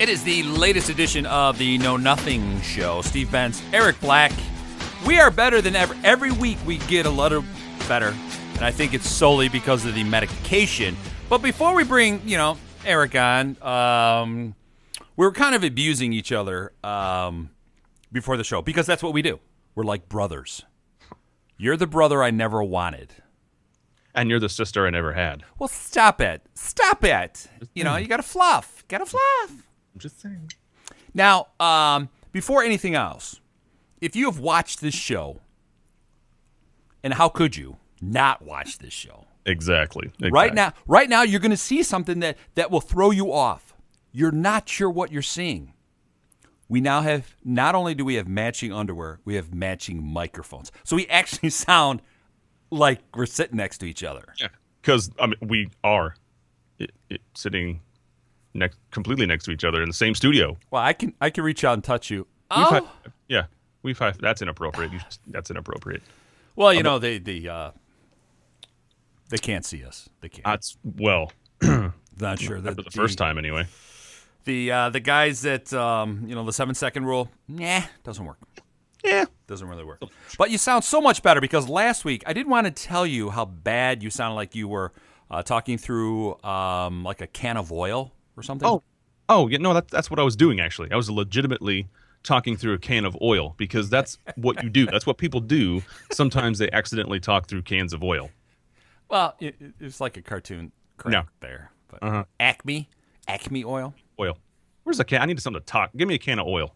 It is the latest edition of the Know Nothing Show. Steve Benz, Eric Black. We are better than ever. Every week we get a little better, and I think it's solely because of the medication. But before we bring, Eric on, we were kind of abusing each other before the show because that's what we do. We're like brothers. You're the brother I never wanted. And you're the sister I never had. Well, stop it. Stop it. You got to fluff. Got to fluff. I'm just saying. Now, before anything else, if you have watched this show, and how could you not watch this show? Exactly. Right now, you're going to see something that will throw you off. You're not sure what you're seeing. We now have, not only do we have matching underwear, we have matching microphones. So we actually sound like we're sitting next to each other. Yeah, because we are sitting completely next to each other in the same studio. Well, I can reach out and touch you. That's inappropriate. That's inappropriate. Well, they can't see us. They can't. Not sure. For the first time, anyway. The guys that the 7-second rule, doesn't work. Yeah, doesn't really work. But you sound so much better because last week I didn't want to tell you how bad you sounded, like you were talking through like a can of oil or something. That's what I was doing actually. I was legitimately talking through a can of oil because that's what you do. That's what people do. Sometimes they accidentally talk through cans of oil. Well, it's like a cartoon there. But Acme oil. Oil. Where's the can? I need something to talk. Give me a can of oil.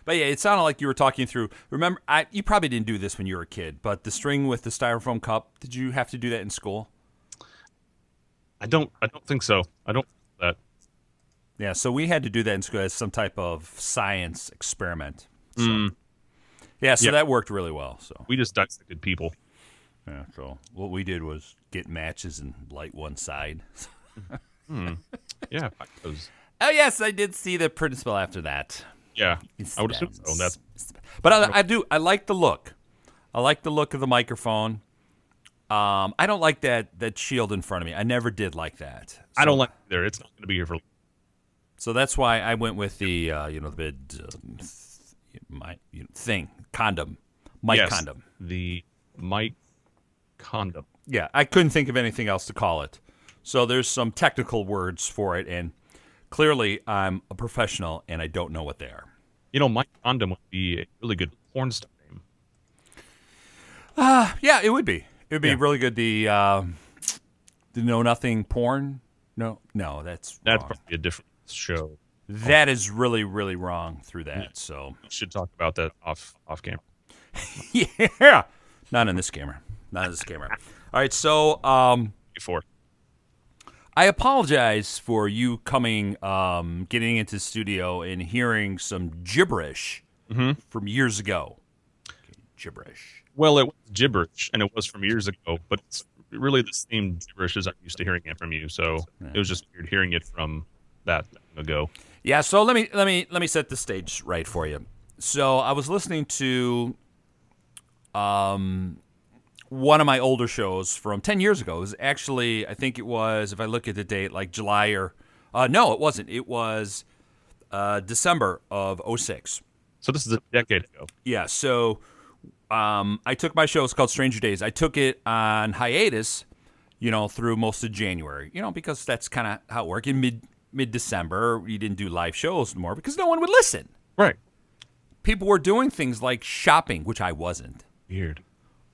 But yeah, it sounded like you were talking through. Remember, you probably didn't do this when you were a kid, but the string with the styrofoam cup. Did you have to do that in school? I don't think so. I don't think that. Yeah, so we had to do that in school as some type of science experiment. So, that worked really well. So we just dissected people. Yeah. So what we did was get matches and light one side. Yeah. Oh yes, I did see the principal after that. Yeah, I would assume so. But I do. I like the look. I like the look of the microphone. I don't like that shield in front of me. I never did like that. So, I don't like it either. It's not going to be here for. So that's why I went with the thing condom, condom. The mic condom. Yeah, I couldn't think of anything else to call it. So there's some technical words for it, and clearly I'm a professional, and I don't know what they are. Mic condom would be a really good porn star name. Yeah, it would be. It would be really good. The Know Nothing porn. No, that's wrong. Probably a different show. That is really, really wrong through that. Yeah. So we should talk about that off camera. Yeah, not in this camera. All right, so before. I apologize for you coming, getting into the studio and hearing some gibberish from years ago. Okay, gibberish. Well, it was gibberish, and it was from years ago, but it's really the same gibberish as I'm used to hearing it from you. So It was just weird hearing it from that long ago. Yeah. So let me set the stage right for you. So I was listening to one of my older shows from 10 years ago. It was actually, I think it was, if I look at the date, like July or no, it wasn't. It was December of 2006. So this is a decade ago. Yeah. So I took my show. It's called Stranger Days. I took it on hiatus, through most of January, because that's kind of how it worked. In mid-December, we didn't do live shows anymore because no one would listen. Right. People were doing things like shopping, which I wasn't. Weird.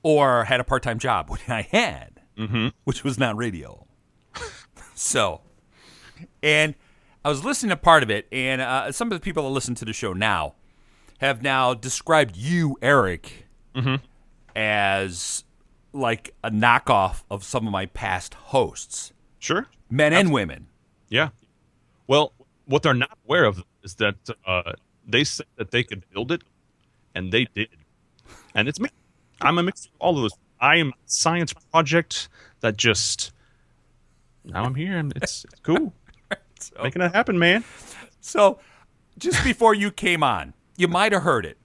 Or had a part-time job, which I had, which was not radio. And I was listening to part of it, and some of the people that listen to the show now have now described you, Eric, as like a knockoff of some of my past hosts. Sure. Men and women. Yeah. Well, what they're not aware of is that they said that they could build it, and they did. And it's me. I'm a mix of all of those. I am a science project that just, now I'm here, and it's cool. Making it happen, man. So, just before you came on, you might have heard it.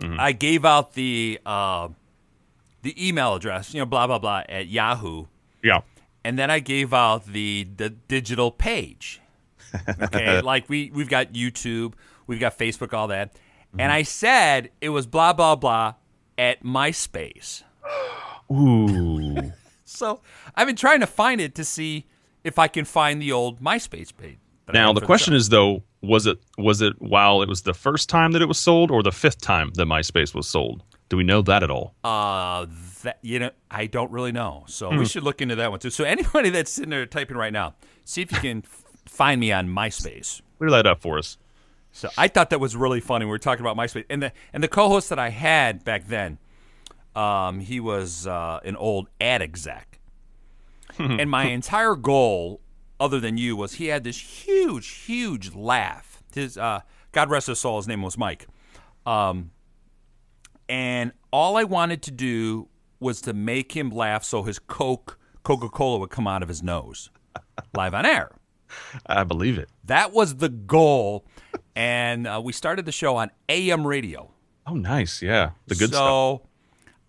I gave out the email address, blah, blah, blah, at Yahoo. Yeah. And then I gave out the digital page. Okay, like we've got YouTube, we've got Facebook, all that. And I said it was blah, blah, blah at MySpace. Ooh. So I've been trying to find it to see if I can find the old MySpace page. Now, the question is, though, was it while it was the first time that it was sold or the fifth time that MySpace was sold? Do we know that at all? I don't really know. So we should look into that one, too. So anybody that's sitting there typing right now, see if you can find me on MySpace. Clear that up for us. So I thought that was really funny. We were talking about MySpace. And the co-host that I had back then, he was an old ad exec. And my entire goal, other than you, was he had this huge, huge laugh. His God rest his soul, his name was Mike. And all I wanted to do was to make him laugh so his Coca-Cola would come out of his nose live on air. I believe it. That was the goal. And we started the show on AM radio. Oh, nice. Yeah. The good stuff. So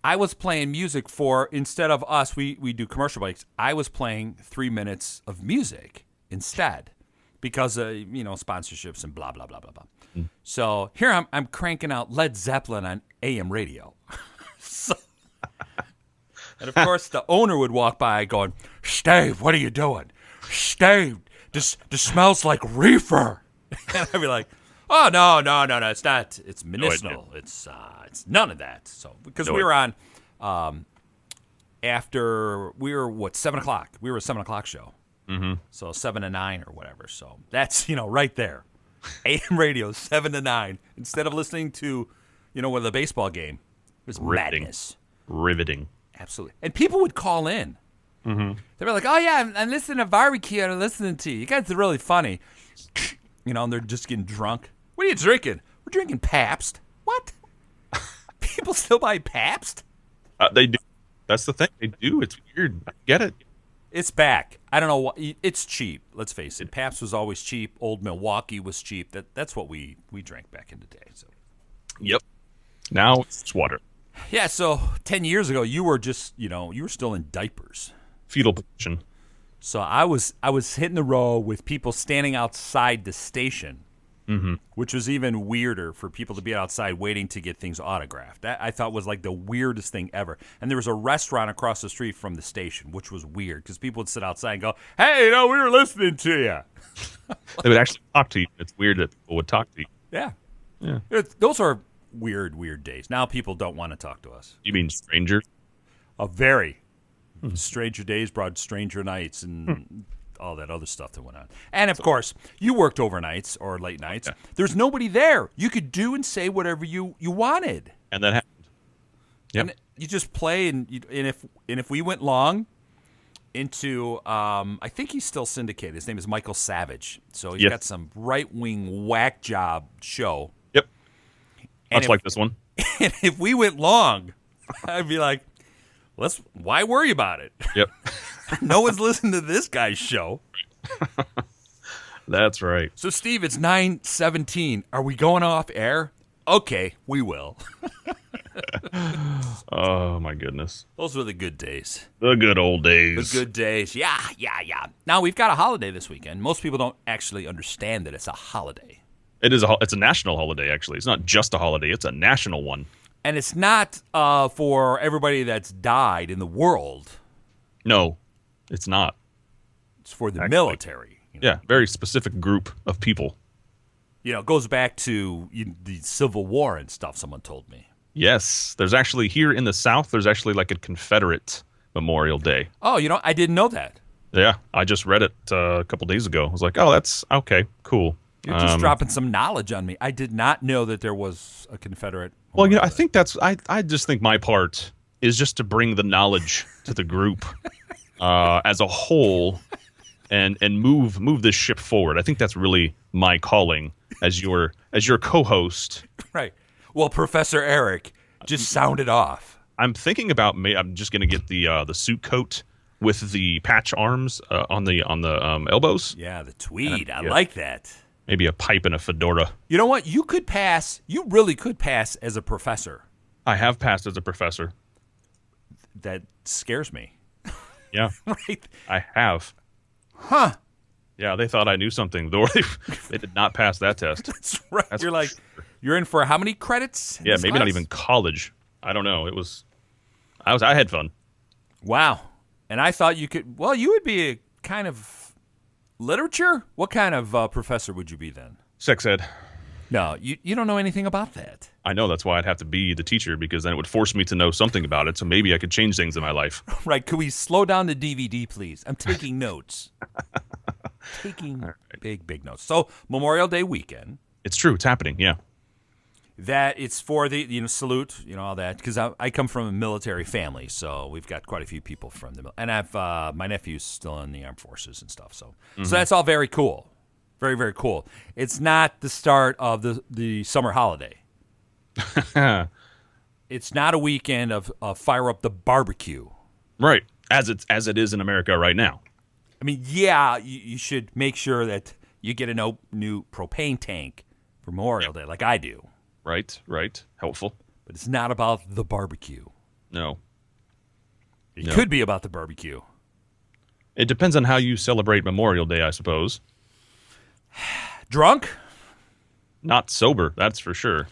I was playing music instead of us, we do commercial breaks. I was playing 3 minutes of music instead because of, sponsorships and blah, blah, blah, blah, blah. Mm. So here I'm cranking out Led Zeppelin on AM radio. And, of course, the owner would walk by going, "Steve, what are you doing? Steve, this smells like reefer." And I'd be like, "Oh, no, it's not. It's medicinal. It's none of that." So because we were on after we were 7 o'clock. We were a 7 o'clock show. Mm-hmm. So 7 to 9 or whatever. So that's right there. AM radio 7 to 9 instead of listening to with the baseball game. It was madness. Riveting. Absolutely. And people would call in. Mm-hmm. They were like, "Oh yeah, I'm listening to Barbecue. I'm listening to you. You guys are really funny." And they're just getting drunk. "What are you drinking?" "We're drinking Pabst." "What?" People still buy Pabst? They do. That's the thing. They do. It's weird. I get it. It's back. I don't know what. It's cheap. Let's face it. Pabst was always cheap. Old Milwaukee was cheap. That's what we drank back in the day. So. Yep. Now it's water. Yeah. So 10 years ago, you were just you were still in diapers. Fetal position. So I was hitting the row with people standing outside the station, which was even weirder for people to be outside waiting to get things autographed. That I thought was like the weirdest thing ever. And there was a restaurant across the street from the station, which was weird because people would sit outside and go, "Hey, we were listening to you." They would actually talk to you. It's weird that people would talk to you. Yeah. Yeah. Those are weird days. Now people don't want to talk to us. You mean strangers? A very stranger days brought stranger nights and all that other stuff that went on. And, of course, you worked overnights or late nights. Yeah. There's nobody there. You could do and say whatever you wanted. And that happened. Yep. And you just play, and if we went long into, I think he's still syndicated. His name is Michael Savage. So he's got some right-wing whack job show. Yep. Much like this one. And if we went long, I'd be like, why worry about it? Yep. No one's listening to this guy's show. That's right. So, Steve, it's 9:17. Are we going off air? Okay, we will. Oh, my goodness. Those were the good days. The good old days. The good days. Yeah. Now, we've got a holiday this weekend. Most people don't actually understand that it's a holiday. It's a national holiday, actually. It's not just a holiday. It's a national one. And it's not for everybody that's died in the world. No, it's not. It's for the military. Yeah, very specific group of people. It goes back to the Civil War and stuff, someone told me. Yes. There's actually, here in the South, there's actually like a Confederate Memorial Day. Oh, I didn't know that. Yeah, I just read it a couple days ago. I was like, oh, that's okay, cool. You're just dropping some knowledge on me. I did not know that there was a Confederate. Well, I think I just think my part is just to bring the knowledge to the group as a whole and move this ship forward. I think that's really my calling as your co-host. Right. Well, Professor Eric, just sound it off. I'm thinking about I'm just going to get the suit coat with the patch arms on the elbows. Yeah, the tweed. I like that. Maybe a pipe and a fedora. You know what? You really could pass as a professor. I have passed as a professor. That scares me. Yeah. Right? I have. Huh. Yeah, they thought I knew something, though they did not pass that test. That's right. That's You're for like, sure. you're in for how many credits? in Yeah, this maybe not class? even college. I don't know. I had fun. Wow. And I thought you could. Well, you would be a kind of literature. What kind of professor would you be then? Sex ed. No, you don't know anything about that. I know that's why I'd have to be the teacher because then it would force me to know something about it. So maybe I could change things in my life. Right? Could we slow down the DVD, please? I'm taking notes. Taking big notes. So Memorial Day weekend. It's true. It's happening. Yeah. That it's for the salute, all that, because I come from a military family, so we've got quite a few people from the and I've my nephew's still in the armed forces and stuff, so that's all very cool, very very cool. It's not the start of the summer holiday. It's not a weekend of fire up the barbecue. Right. As it is in America right now. I mean, yeah, you should make sure that you get a new propane tank for Memorial Day, like I do. Right. Helpful. But it's not about the barbecue. No. It could be about the barbecue. It depends on how you celebrate Memorial Day, I suppose. Drunk? Not sober, that's for sure.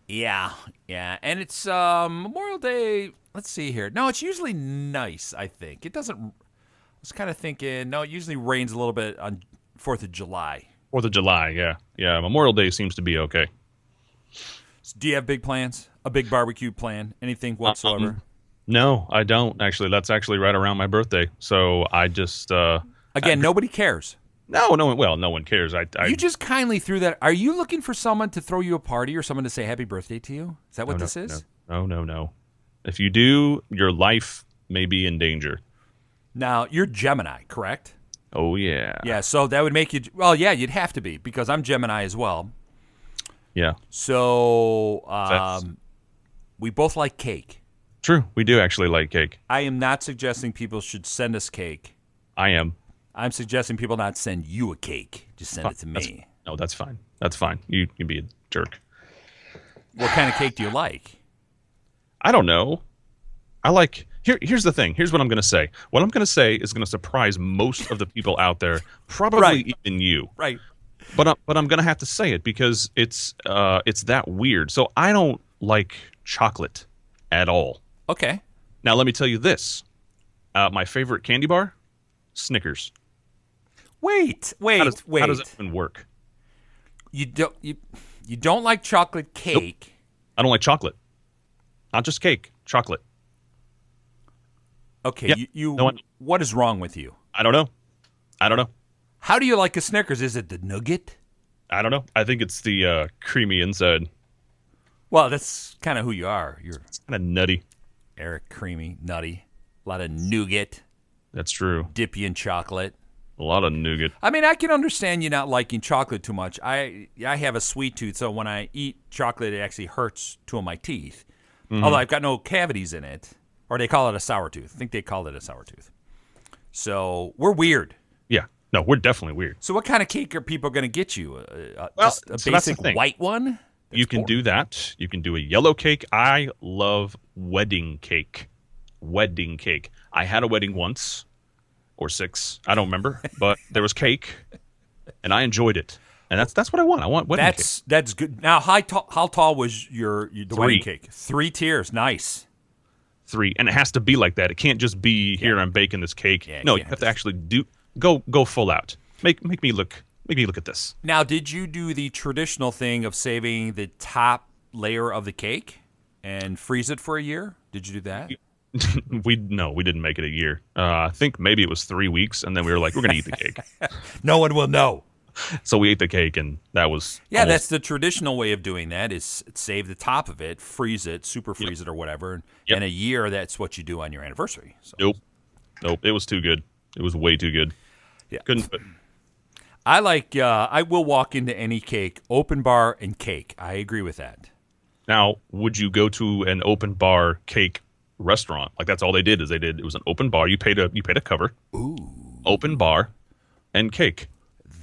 Yeah. And it's Memorial Day. Let's see here. No, it's usually nice, I think. It doesn't. I was kind of thinking, no, it usually rains a little bit on 4th of July. 4th of July, yeah. Yeah, Memorial Day seems to be okay. So do you have big plans? A big barbecue plan? Anything whatsoever? No, I don't, actually. That's actually right around my birthday. So I just... Again, nobody cares. No one cares. You just kindly threw that. Are you looking for someone to throw you a party or someone to say happy birthday to you? Is that what this is? No. If you do, your life may be in danger. Now, you're Gemini, correct? Oh, yeah. Yeah, so that would make you... Well, yeah, you'd have to be because I'm Gemini as well. Yeah. So we both like cake. True. We do actually like cake. I am not suggesting people should send us cake. I am. I'm suggesting people not send you a cake. Just send it to me. No, that's fine. That's fine. You can be a jerk. What kind of cake do you like? I don't know. I like... Here's the thing. Here's what I'm going to say. What I'm going to say is going to surprise most of the people out there, probably even you. Right. But I'm going to have to say it because it's that weird. So I don't like chocolate at all. Okay. Now let me tell you this. My favorite candy bar, Snickers. Wait. How does that even work? You don't like chocolate cake. Nope. I don't like chocolate. Not just cake, chocolate. Okay, Yeah. What is wrong with you? I don't know. How do you like a Snickers? Is it the nugget? I don't know. I think it's the creamy inside. Well, that's kind of who you are. You're Kind of nutty. Eric, creamy, nutty, a lot of nougat, That's true. dip you in chocolate. A lot of nougat. I mean, I can understand you not liking chocolate too much. I have a sweet tooth, so when I eat chocolate, it actually hurts two of my teeth. Mm-hmm. Although I've got no cavities in it, or they call it a sour tooth. I think they called it a sour tooth. So we're weird. Yeah. No, we're definitely weird. So what kind of cake are people going to get you? Just a so that's the basic thing. white one? You can do that. You can do a yellow cake. I love wedding cake. Wedding cake. I had a wedding once or 6. I don't remember, but there was cake, and I enjoyed it. And that's what I want. I want wedding cake. That's good. Now, how tall was the 3. wedding cake? 3 tiers. Nice. 3, and it has to be like that. It can't just be here. I'm baking this cake. Yeah, No, it you can't. have to actually go full out. Make me look at this. Now, did you do the traditional thing of saving the top layer of the cake and freeze it for a year? Did you do that? We didn't make it a year. I think maybe it was 3 weeks, and then we were like, we're gonna eat the cake. No one will know. So we ate the cake, and that was That's the traditional way of doing that is save the top of it, freeze it, super freeze it or whatever. Yep. And a year, that's what you do on your anniversary. So. Nope. It was too good. It was way too good. Yeah. Couldn't. I will walk into any cake, open bar and cake. I agree with that. Now, would you go to an open bar cake restaurant? Like that's all they did. It was an open bar. You paid a cover. Ooh. Open bar and cake.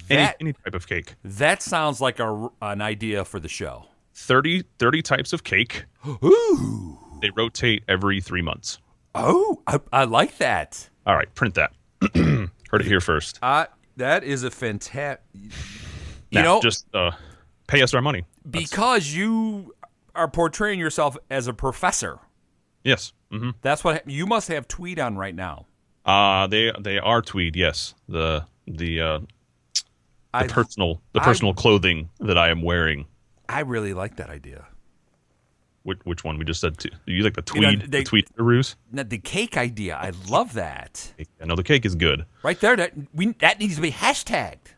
That, Any type of cake. That sounds like an idea for the show. 30 types of cake. Ooh. They rotate every 3 months. Oh, I like that. All right, print that. Heard it here first. That is a fantastic. Just pay us our money. Because you are portraying yourself as a professor. Yes. Mm-hmm. That's what you must have tweed on right now. They are tweed. Yes. The personal clothing that I am wearing. I really like that idea. Which one? We just said. Do you like the tweed? The tweed ruse? The cake idea. I love that. I know the cake is good. Right there. That needs to be hashtagged.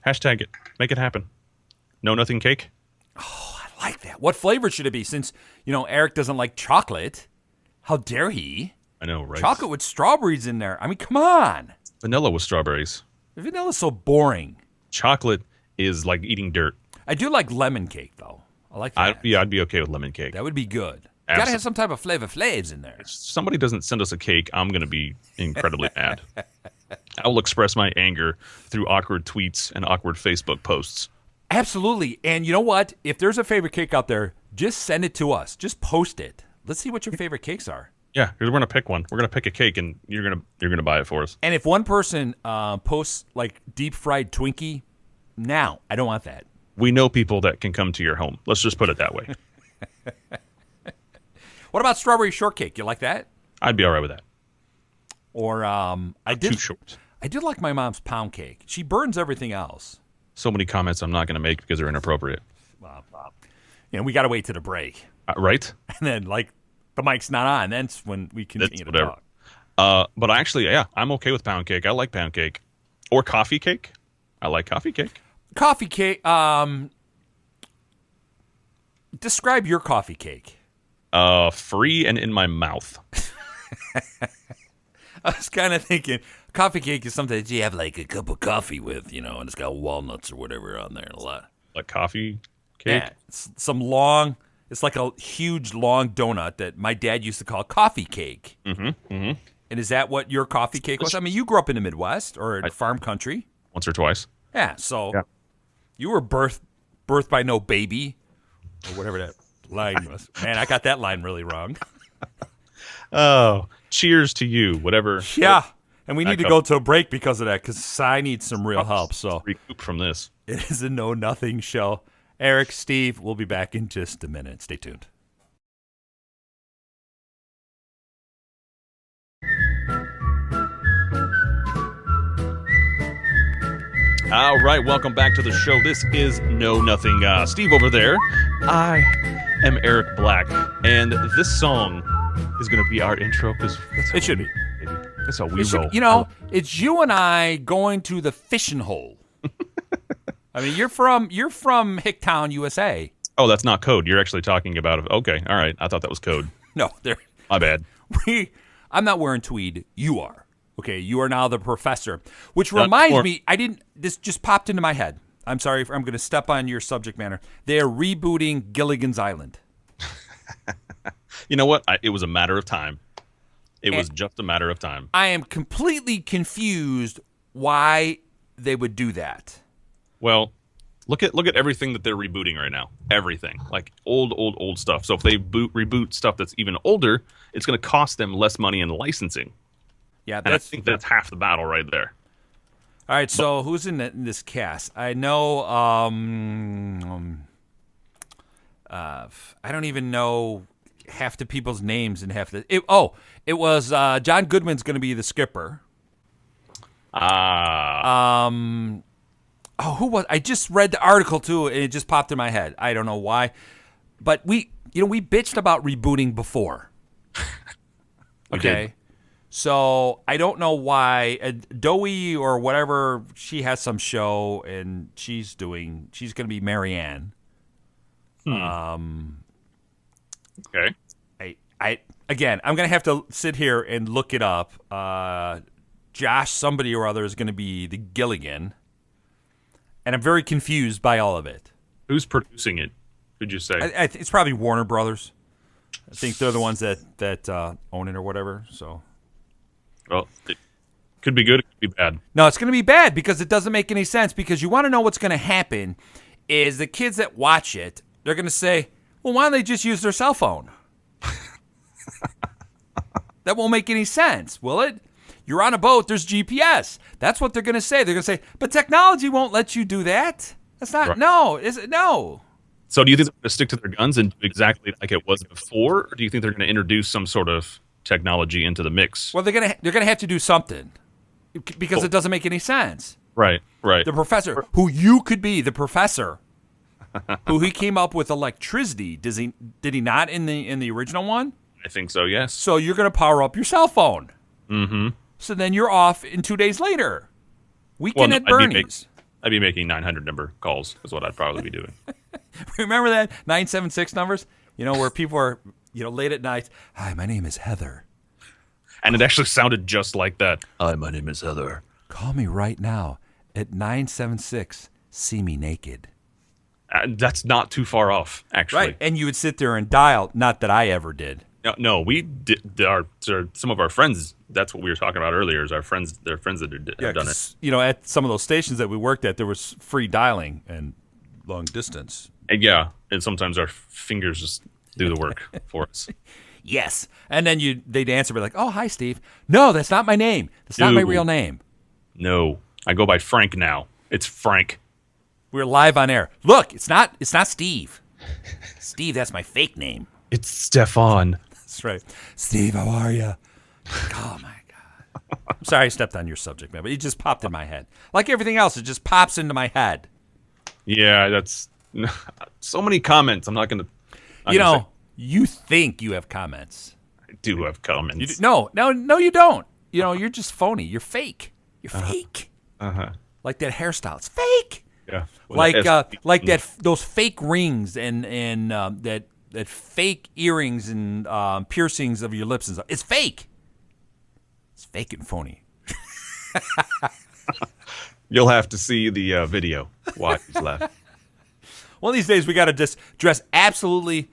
Hashtag it. Make it happen. No nothing cake. Oh, I like that. What flavor should it be? Since Eric doesn't like chocolate, how dare he? I know, right? Chocolate with strawberries in there. I mean, come on. Vanilla with strawberries. Vanilla's so boring. Chocolate is like eating dirt. I do like lemon cake though. I like that. I'd be okay with lemon cake. That would be good. You gotta have some type of flavor flavs in there. If somebody doesn't send us a cake, I'm gonna be incredibly mad. I will express my anger through awkward tweets and awkward Facebook posts. Absolutely. And you know what? If there's a favorite cake out there, just send it to us. Just post it. Let's see what your favorite cakes are. Yeah, we're gonna pick one. We're gonna pick a cake, and you're gonna buy it for us. And if one person posts like deep fried Twinkie, now I don't want that. We know people that can come to your home. Let's just put it that way. What about strawberry shortcake? You like that? I'd be all right with that. Or Too short. I did like my mom's pound cake. She burns everything else. So many comments I'm not going to make because they're inappropriate. Wow. We got to wait to the break. Right? And then, the mic's not on. That's when we continue to talk. But actually, yeah, I'm okay with pound cake. I like pound cake. Or coffee cake. I like coffee cake. Coffee cake. Describe your coffee cake. Free and in my mouth. I was kind of thinking coffee cake is something that you have like a cup of coffee with, and it's got walnuts or whatever on there a lot. Like coffee cake? Yeah, it's like a huge long donut that my dad used to call coffee cake. Mm-hmm. Mm-hmm. And is that what your coffee cake was? I mean, you grew up in the Midwest or in farm country. Once or twice. Yeah, so you were birthed by no baby or whatever that line was. Man, I got that line really wrong. Oh, cheers to you, whatever. Yeah, and we need to go to a break because of that, because I need some real help. So recoup from this. It is a know-nothing show. Eric, Steve, we'll be back in just a minute. Stay tuned. All right, welcome back to the show. This is Know Nothing. Steve over there. I am Eric Black, and this song is going to be our intro because it should be. That's how we roll. It's you and I going to the fishing hole. I mean, you're from Hicktown, USA. Oh, that's not code. You're actually talking about. Okay, all right. I thought that was code. No, my bad. I'm not wearing tweed. You are. Okay, you are now the professor. Which reminds me, this just popped into my head. I'm sorry, I'm going to step on your subject matter. They are rebooting Gilligan's Island. You know what? It was a matter of time. It was just a matter of time. I am completely confused why they would do that. Well, look at everything that they're rebooting right now. Everything. Like old stuff. So if they reboot stuff that's even older, it's going to cost them less money in licensing. Yeah, and I think that's half the battle right there. All right, so who's in this cast? I know. I don't even know half the people's names and half the. It was John Goodman's going to be the skipper. Who was? I just read the article too, and it just popped in my head. I don't know why, but we bitched about rebooting before. Okay. So I don't know why Dowie or whatever, she has some show and she's going to be Marianne. Okay. I'm going to have to sit here and look it up. Josh somebody or other is going to be the Gilligan. And I'm very confused by all of it. Who's producing it? Could you say? It's probably Warner Brothers. I think they're the ones that own it or whatever. So. Well, it could be good, it could be bad. No, it's going to be bad because it doesn't make any sense. Because you want to know what's going to happen is the kids that watch it, they're going to say, well, why don't they just use their cell phone? That won't make any sense, will it? You're on a boat. There's GPS. That's what they're going to say. They're going to say, but technology won't let you do that. That's not. Right. No. Is it? No. So do you think they're going to stick to their guns and do exactly like it was before, or do you think they're going to introduce some sort of technology into the mix? Well, they're gonna have to do something because it doesn't make any sense. Right. The professor, who you could be, the professor, who he came up with electricity. Did he not in the original one? I think so. Yes. So you're gonna power up your cell phone. Mm-hmm. So then you're off in 2 days later. Weekend at Bernie's. I'd be making 900 number calls. Is what I'd probably be doing. Remember that 976 numbers? Where people are, late at night. Hi, my name is Heather. And it actually sounded just like that. Hi, my name is Heather. Call me right now at 976. See me naked. That's not too far off, actually. Right, and you would sit there and dial. Not that I ever did. No, we did. Some of our friends. That's what we were talking about earlier. Is our friends? Their friends that have done it. At some of those stations that we worked at, there was free dialing and long distance. And sometimes our fingers just do the work for us. Yes, and then they'd answer, be like, "Oh, hi, Steve. No, that's not my name. That's not my real name. No, I go by Frank now. It's Frank. We're live on air. Look, it's not Steve. Steve, that's my fake name. It's Stefan. That's right. Steve, how are you? Oh my God. I'm sorry I stepped on your subject, man, but it just popped in my head. Like everything else, it just pops into my head. Yeah, that's so many comments. I'm not going to. You think you have comments. I do have comments. No, you don't. You're just phony. You're fake. You're fake. Like that hairstyle. It's fake. Yeah. Like those fake rings and that fake earrings and piercings of your lips and stuff. It's fake. It's fake and phony. You'll have to see the video. Why he's laughing. One of these days we got to just dress absolutely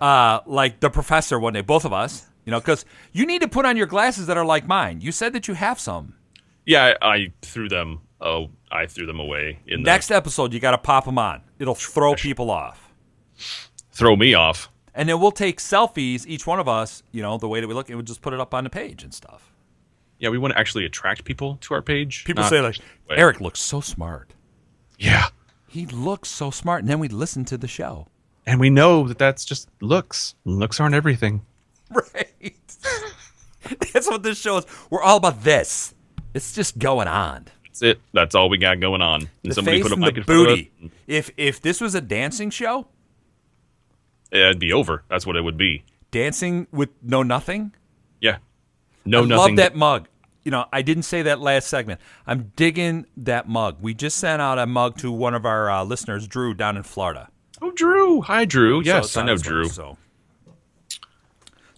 like the professor one day, both of us, because you need to put on your glasses that are like mine. You said that you have some. Yeah, I threw them. Oh, I threw them away. Next episode, you got to pop them on. It'll throw people off. Throw me off. And then we'll take selfies, each one of us, the way that we look, and we'll just put it up on the page and stuff. Yeah, we want to actually attract people to our page. People say, like, Eric looks so smart. Yeah. He looks so smart. And then we listen to the show. And we know that that's just looks. Looks aren't everything. Right. That's what this show is. We're all about this. It's just going on. That's it. That's all we got going on. And the somebody face put a and mic the in front of booty. it. If this was a dancing show, it'd be over. That's what it would be. Dancing with no nothing. Yeah. I love that mug. I didn't say that last segment. I'm digging that mug. We just sent out a mug to one of our listeners, Drew, down in Florida. Oh, Drew. Hi, Drew. Yes, I know Drew. So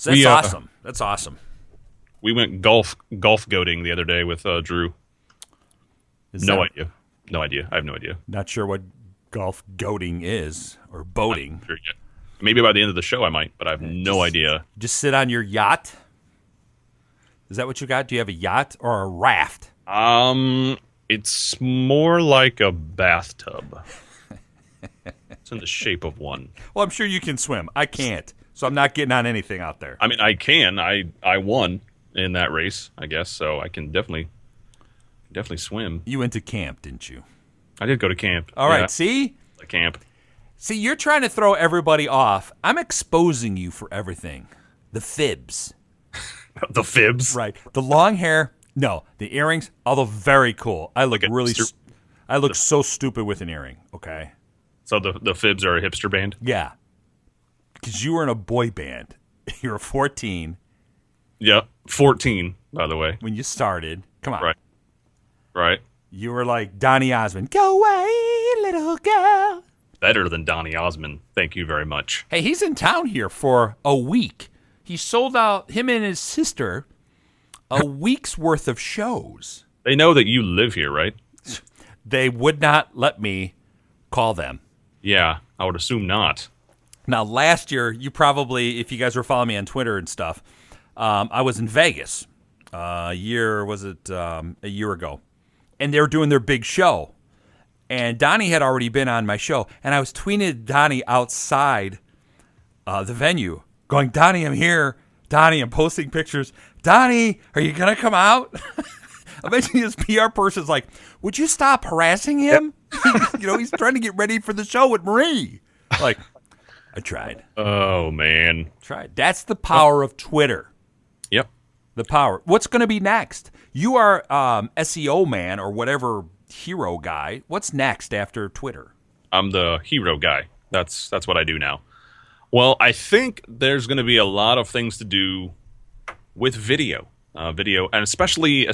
that's awesome. That's awesome. We went golf goating the other day with Drew. No idea. I have no idea. Not sure what golf goating is or boating. Sure yet. Maybe by the end of the show I might, but I have no idea. Just sit on your yacht. Is that what you got? Do you have a yacht or a raft? It's more like a bathtub. It's in the shape of one. Well, I'm sure you can swim. I can't, so I'm not getting on anything out there. I mean, I can. I won in that race, I guess, so I can definitely swim. You went to camp, didn't you? I did go to camp. All right, see? Camp. See, you're trying to throw everybody off. I'm exposing you for everything. The fibs. The fibs? Right. The long hair. No, the earrings, although very cool. I look so stupid with an earring, okay? So the fibs are a hipster band? Yeah. Because you were in a boy band. You were 14. Yeah, 14, by the way. When you started. Come on. Right. You were like Donny Osmond. Go away, little girl. Better than Donny Osmond. Thank you very much. Hey, he's in town here for a week. He sold out, him and his sister, a week's worth of shows. They know that you live here, right? They would not let me call them. Yeah, I would assume not. Now, last year, you probably, if you guys were following me on Twitter and stuff, I was in Vegas a year ago. And they were doing their big show. And Donnie had already been on my show. And I was tweeting Donnie outside the venue, going, Donnie, I'm here Donnie, I'm posting pictures. Donnie, are you going to come out? Eventually his PR person's like, would you stop harassing him? He's trying to get ready for the show with Marie. Like, I tried. Oh, man. Tried. That's the power of Twitter. Yep. The power. What's going to be next? You are SEO man or whatever hero guy. What's next after Twitter? I'm the hero guy. That's what I do now. Well, I think there's going to be a lot of things to do with video, and especially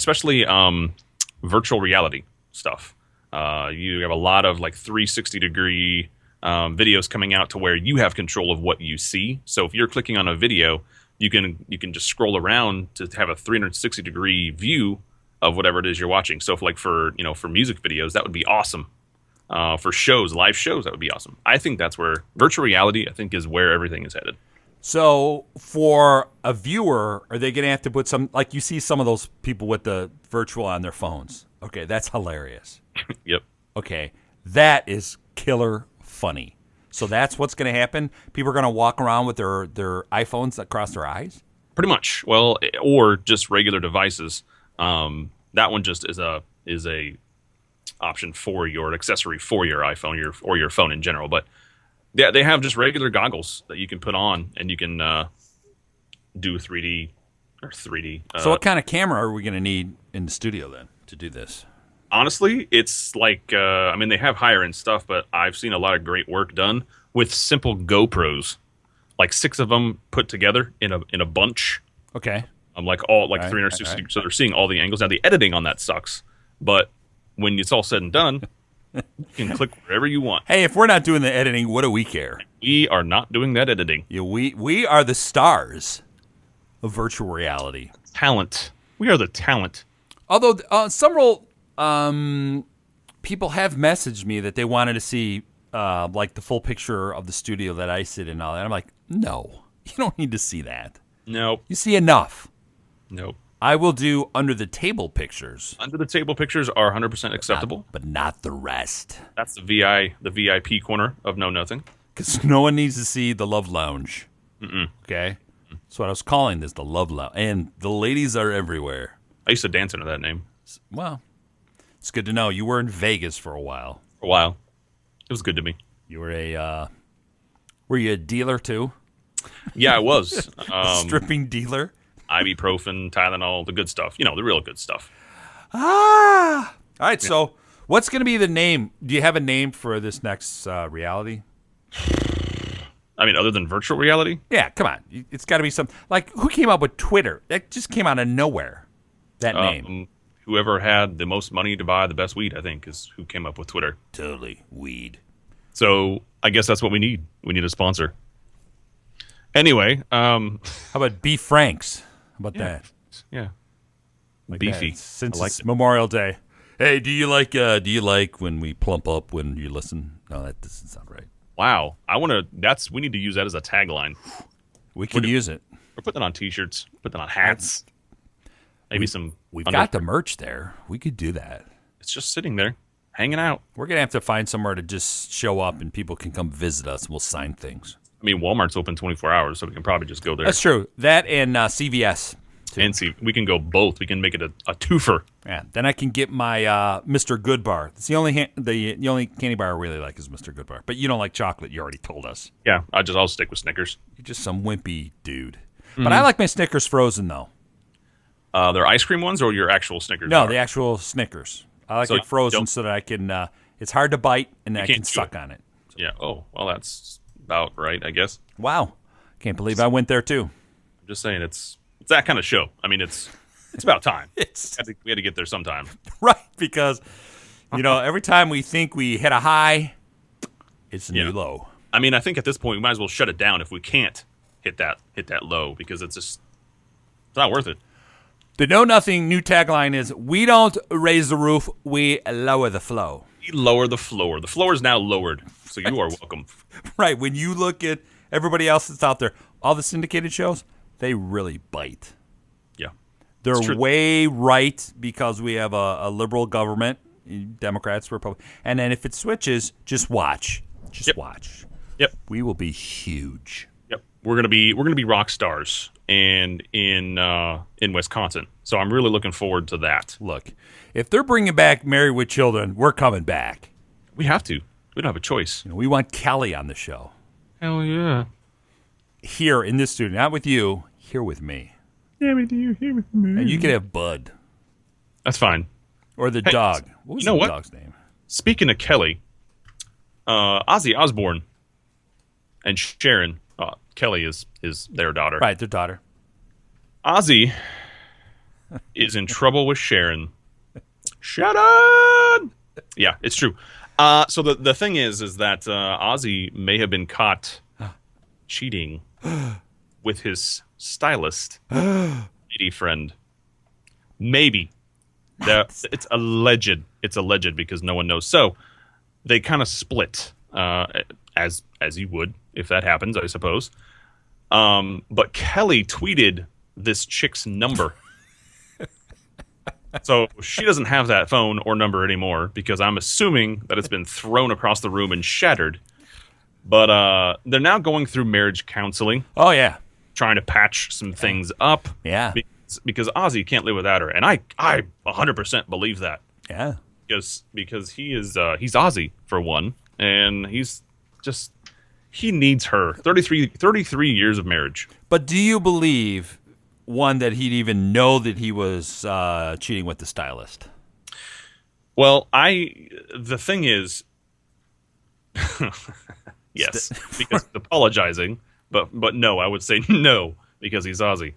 virtual reality stuff. You have a lot of like 360-degree videos coming out to where you have control of what you see. So if you're clicking on a video, you can just scroll around to have a 360-degree view of whatever it is you're watching. So for music videos, that would be awesome. For live shows, that would be awesome. I think that's where virtual reality, is where everything is headed. So for a viewer, are they going to have to put some, like you see some of those people with the virtual on their phones? Okay, that's hilarious. Yep. Okay, that is killer funny. So that's what's going to happen? People are going to walk around with their iPhones across their eyes? Pretty much. Well, or just regular devices. That one just is a option for your accessory for your iPhone or your phone in general. But yeah, they have just regular goggles that you can put on, and you can do 3D or 3D. So what kind of camera are we going to need in the studio then to do this? Honestly, it's like they have higher end stuff, but I've seen a lot of great work done with simple GoPros, like 6 of them put together in a bunch. Okay. Like 360, so they're seeing all the angles. Now the editing on that sucks, but when it's all said and done, you can click wherever you want. Hey, if we're not doing the editing, what do we care? We are not doing that editing. Yeah, we are the stars of virtual reality. Talent. We are the talent. Although several people have messaged me that they wanted to see like the full picture of the studio that I sit in and all that. I'm like, no, you don't need to see that. Nope. You see enough. Nope. I will do under the table pictures. Under the table pictures are 100% acceptable, but not the rest. That's the VIP corner of Know Nothing. Because no one needs to see the Love Lounge. Mm-mm. Okay, that's what I was calling this, the Love Lounge, and the ladies are everywhere. I used to dance under that name. Well, it's good to know. You were in Vegas for a while. For a while, it was good to me. You were were you a dealer too? Yeah, I was. Stripping dealer? Ibuprofen, Tylenol, the good stuff. The real good stuff. All right, so what's going to be the name? Do you have a name for this next reality? Other than virtual reality? Yeah, come on. It's got to be something. Like, who came up with Twitter? That just came out of nowhere, that name. Whoever had the most money to buy the best weed, I think, is who came up with Twitter. Totally. Weed. So I guess that's what we need. We need a sponsor. Anyway. How about Beef Franks? How about that? Yeah. Like beefy. Since it's Memorial Day. Hey, do you like when we plump up when you listen? No, that doesn't sound right. Wow. We need to use that as a tagline. We can use it. We're putting it on t-shirts, putting it on hats. Maybe We've got the merch there. We could do that. It's just sitting there, hanging out. We're going to have to find somewhere to just show up and people can come visit us and we'll sign things. Walmart's open 24 hours, so we can probably just go there. That's true. That and CVS. Too. And see, we can go both. We can make it a twofer. Yeah. Then I can get my Mr. Good bar. It's the only candy bar I really like is Mr. Good bar. But you don't like chocolate. You already told us. Yeah, I'll stick with Snickers. You're just some wimpy dude. Mm-hmm. But I like my Snickers frozen though. They're ice cream ones or your actual Snickers? No, the actual Snickers. I like it frozen so that I can. It's hard to bite and I can suck on it. So. Yeah. Oh, well, that's about right, I guess. Wow. Can't believe I went there too. I'm just saying it's that kind of show. It's about time. We had to get there sometime. Right, because every time we think we hit a high, it's a new low. I think at this point we might as well shut it down if we can't hit that low because it's not worth it. The Know Nothing new tagline is, we don't raise the roof, we lower the flow. We lower the floor. The floor is now lowered, so you are welcome. Right. When you look at everybody else that's out there, all the syndicated shows, they really bite. Yeah. They're way right because we have a liberal government, Democrats, Republicans. And then if it switches, just watch. Watch. Yep. We will be huge. Yep. We're gonna be rock stars and in Wisconsin. So I'm really looking forward to that. Look, if they're bringing back Married with Children, we're coming back. We have to. We don't have a choice. We want Kelly on the show. Hell yeah. Here in this studio, not with you, here with me. Yeah, with you, here with me. And you can have Bud. That's fine. Or the dog. What was the dog's name? Speaking of Kelly, Ozzy Osbourne and Sharon, Kelly is their daughter. Right, their daughter. Ozzy is in trouble with Sharon. Sharon! Yeah, it's true. So the thing is that Ozzy may have been caught cheating with his stylist lady friend. Maybe. It's alleged. It's alleged because no one knows. So they kind of split, as you would if that happens, I suppose. But Kelly tweeted this chick's number. So she doesn't have that phone or number anymore because I'm assuming that it's been thrown across the room and shattered. But they're now going through marriage counseling. Oh, yeah. Trying to patch some things up. Yeah. Because Ozzy can't live without her. And I 100% believe that. Yeah. Because he's Ozzy, for one. And he needs her. 33 years of marriage. But do you believe, one, that he'd even know that he was cheating with the stylist? Well, the thing is, yes, because he's apologizing, but no, I would say no, because he's Ozzy.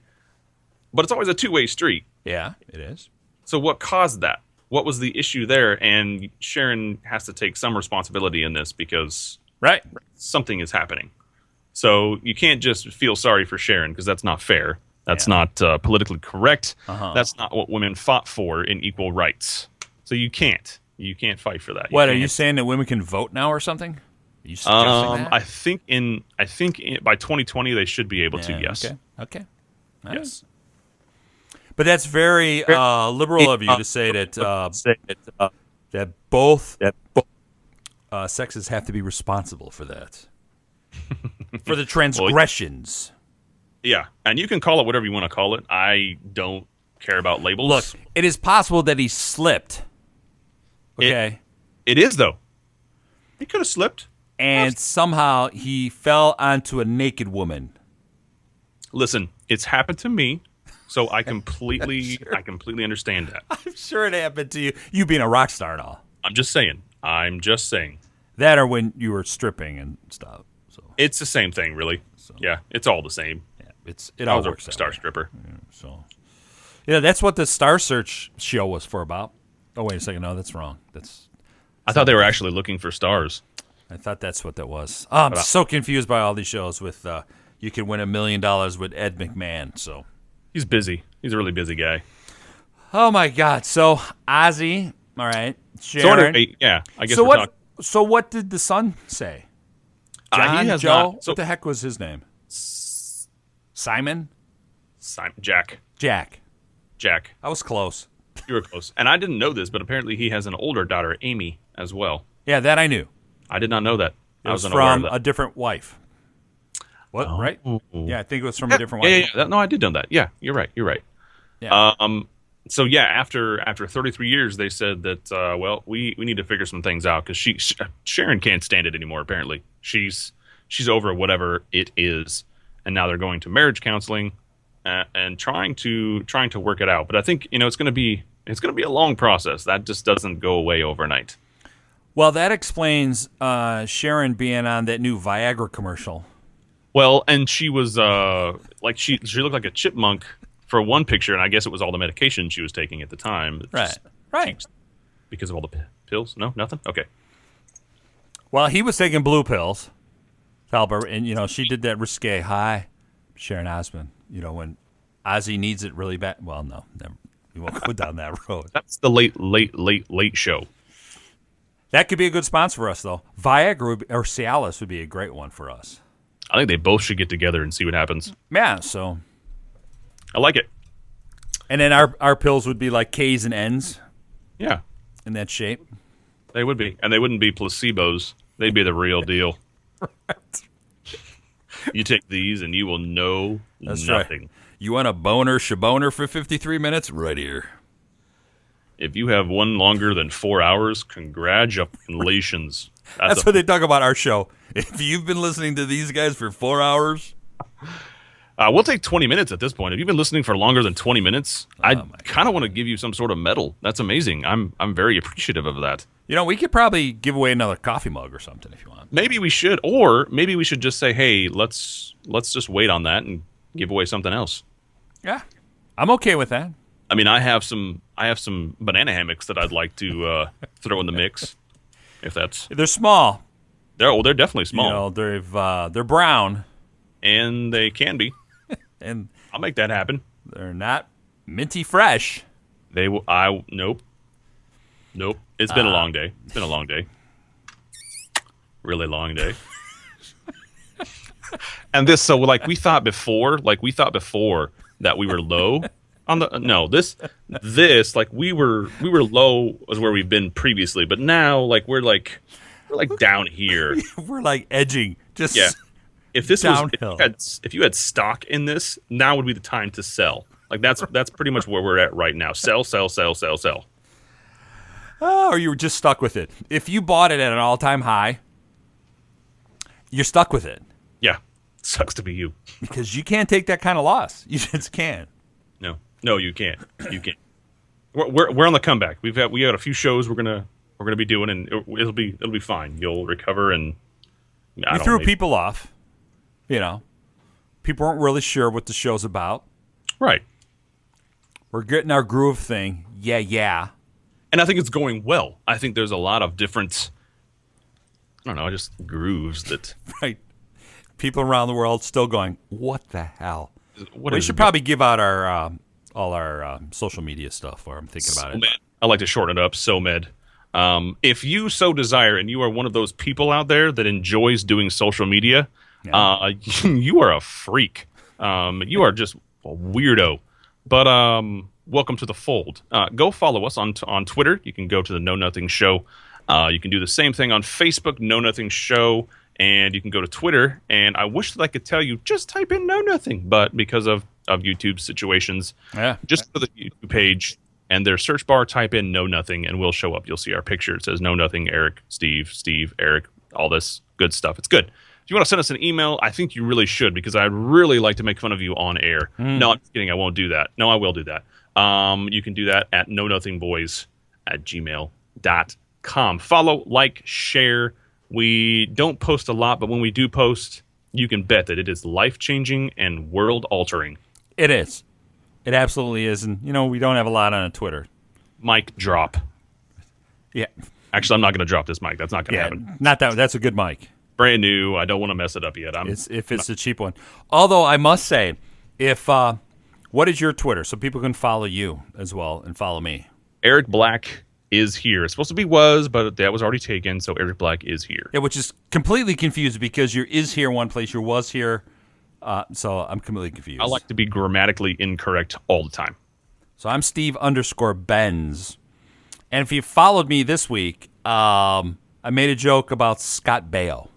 But it's always a two-way street. Yeah, it is. So what caused that? What was the issue there? And Sharon has to take some responsibility in this because something is happening. So you can't just feel sorry for Sharon because that's not fair. That's not politically correct. That's not what women fought for in equal rights. So you can't fight for that. Are you saying that women can vote now or something? Are you suggesting that? I think by 2020 they should be able to. Yes. Okay. Yes. But that's very liberal of you to say that that both sexes have to be responsible for that, for the transgressions. Yeah, and you can call it whatever you want to call it. I don't care about labels. Look, it is possible that he slipped. Okay. It is, though. He could have slipped. And somehow he fell onto a naked woman. Listen, it's happened to me, so I completely understand that. I'm sure it happened to you. You being a rock star and all. I'm just saying. That or when you were stripping and stuff. So it's the same thing, really. So. Yeah, it's all the same. Yeah, it all works. A star stripper. Yeah, that's what the Star Search show was for about. Oh, wait a second. No, that's wrong. I thought they were actually looking for stars. I thought that's what that was. Oh, I'm so confused by all these shows with you can win $1 million with Ed McMahon. So he's busy. He's a really busy guy. Oh my God. So Ozzy, all right. Sharon. So anyway, yeah, I guess. So what did the son say? John, Joe. What the heck was his name? Simon. Jack. I was close. You were close. And I didn't know this, but apparently he has an older daughter, Amy, as well. Yeah, that I knew. I did not know that. It was from a different wife. What? Oh. Right? Yeah, I think it was from a different wife. Yeah. No, I did know that. Yeah, you're right. Yeah. So yeah, after 33 years, they said that we need to figure some things out because Sharon can't stand it anymore. Apparently, she's over whatever it is, and now they're going to marriage counseling and trying to work it out. But I think it's going to be a long process. That just doesn't go away overnight. Well, that explains Sharon being on that new Viagra commercial. Well, and she was she looked like a chipmunk for one picture, and I guess it was all the medication she was taking at the time. Right. Because of all the pills? No, nothing? Okay. Well, he was taking blue pills, Talbot, and, she did that risque high, Sharon Osbourne, when Ozzy needs it really bad. Well, no, never. We won't go down that road. That's the late show. That could be a good sponsor for us, though. Viagra or Cialis would be a great one for us. I think they both should get together and see what happens. Yeah, so I like it. And then our pills would be like K's and N's. Yeah. In that shape. They would be. And they wouldn't be placebos. They'd be the real deal. Right. You take these and you will know nothing. Right. You want a boner shaboner for 53 minutes? Right here. If you have one longer than 4 hours, congratulations. That's what they talk about our show. If you've been listening to these guys for 4 hours... we'll take 20 minutes at this point. If you've been listening for longer than 20 minutes, I kind of want to give you some sort of medal. That's amazing. I'm very appreciative of that. You know, we could probably give away another coffee mug or something if you want. Maybe we should, or maybe we should just say, hey, let's just wait on that and give away something else. Yeah, I'm okay with that. I mean, I have some banana hammocks that I'd like to throw in the mix. If that's They're small. They're definitely small. You know, they're brown, and they can be. and I'll make that happen. they're not minty fresh. They will. Nope. It's been a long day. It's been a long day. Really long day. And we thought before that we were low on this like we were low as where we've been previously, but now like we're down here. We're like edging. Just yeah. If this downhill. if you had stock in this, now would be the time to sell. Like that's pretty much where we're at right now. Sell. Oh, or you were just stuck with it. If you bought it at an all-time high, you're stuck with it. Yeah. Sucks to be you. Because you can't take that kind of loss. You just can't. No, you can't. You can't. We're on the comeback. We got a few shows we're gonna be doing, and it'll be fine. You'll recover, and you threw people off. You know, people weren't really sure what the show's about. Right. We're getting our groove thing. Yeah. And I think it's going well. I think there's a lot of different, just grooves that... Right. People around the world still going, what the hell? We should probably give out our all our social media stuff while I'm thinking about it. I like to shorten it up, SOMED. If you so desire and you are one of those people out there that enjoys doing social media, you are a freak. You are just a weirdo. But welcome to the fold. Go follow us on Twitter. You can go to the Know Nothing Show. You can do the same thing on Facebook, Know Nothing Show, and you can go to Twitter. And I wish that I could tell you, just type in Know Nothing, but because of YouTube situations, just go to the YouTube page and their search bar, type in Know Nothing, and we'll show up. You'll see our picture. It says Know Nothing, Eric, Steve, Eric, all this good stuff. It's good. If you want to send us an email, I think you really should, because I'd really like to make fun of you on air. No, I'm just kidding. I won't do that. No, I will do that. You can do that at knownothingboys@gmail.com. Follow, like, share. We don't post a lot, but when we do post, you can bet that it is life-changing and world-altering. It is. It absolutely is. And, we don't have a lot on Twitter. Mic drop. Yeah. Actually, I'm not going to drop this mic. That's not going to happen. Not that. That's a good mic. Brand new. I don't want to mess it up yet. If it's a cheap one. Although I must say, what is your Twitter so people can follow you as well and follow me? Eric Black is here. It's supposed to be was, but that was already taken, so Eric Black is here. Yeah, which is completely confused because your is here one place, your was here. So I'm completely confused. I like to be grammatically incorrect all the time. So I'm Steve_Benz. And if you followed me this week, I made a joke about Scott Baio.